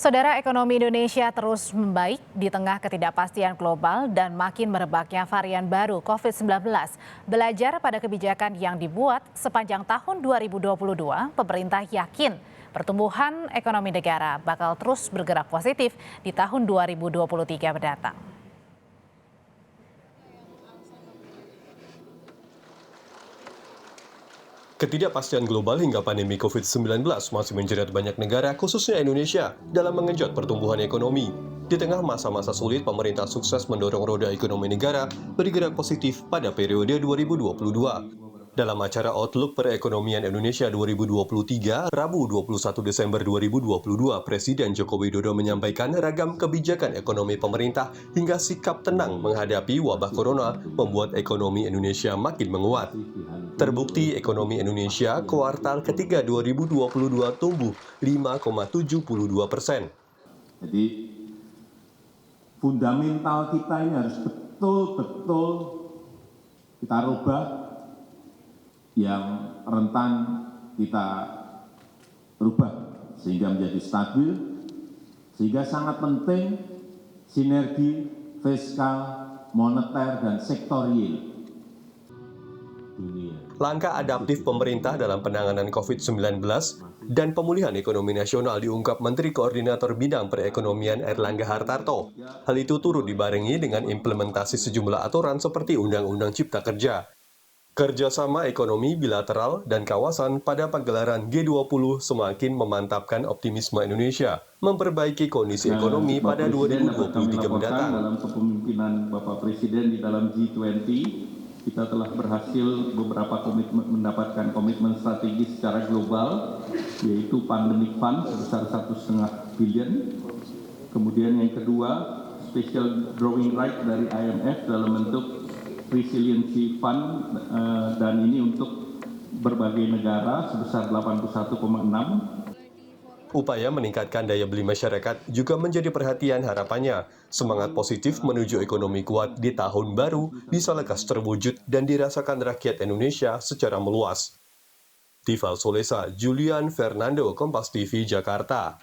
Saudara, ekonomi Indonesia terus membaik di tengah ketidakpastian global dan makin merebaknya varian baru COVID-19. Belajar pada kebijakan yang dibuat sepanjang tahun 2022, pemerintah yakin pertumbuhan ekonomi negara bakal terus bergerak positif di tahun 2023 mendatang. Ketidakpastian global hingga pandemi COVID-19 masih menjerat banyak negara, khususnya Indonesia, dalam mengenjot pertumbuhan ekonomi. Di tengah masa-masa sulit, pemerintah sukses mendorong roda ekonomi negara bergerak positif pada periode 2022. Dalam acara Outlook Perekonomian Indonesia 2023, Rabu 21 Desember 2022, Presiden Joko Widodo menyampaikan ragam kebijakan ekonomi pemerintah hingga sikap tenang menghadapi wabah corona membuat ekonomi Indonesia makin menguat. Terbukti ekonomi Indonesia kuartal ketiga 2022 tumbuh 5,72%. Jadi fundamental kita ini harus betul-betul kita rubah, yang rentan kita rubah sehingga menjadi stabil, sehingga sangat penting sinergi fiskal, moneter, dan sektorial. Langkah adaptif pemerintah dalam penanganan COVID-19 dan pemulihan ekonomi nasional diungkap Menteri Koordinator Bidang Perekonomian Airlangga Hartarto. Hal itu turut dibarengi dengan implementasi sejumlah aturan seperti Undang-Undang Cipta Kerja. Kerjasama ekonomi bilateral dan kawasan pada pagelaran G20 semakin memantapkan optimisme Indonesia memperbaiki kondisi ekonomi pada 2023 mendatang. Dalam kepemimpinan Bapak Presiden di dalam G20, kita telah berhasil mendapatkan komitmen strategis secara global, yaitu Pandemic Fund sebesar 1,5 billion. Kemudian yang kedua, Special Drawing Right dari IMF dalam bentuk Resiliency Fund, dan ini untuk berbagai negara sebesar 81,6. Upaya meningkatkan daya beli masyarakat juga menjadi perhatian harapannya. Semangat positif menuju ekonomi kuat di tahun baru bisa lekas terwujud dan dirasakan rakyat Indonesia secara meluas. Tifal Solesa, Julian Fernando, Kompas TV, Jakarta.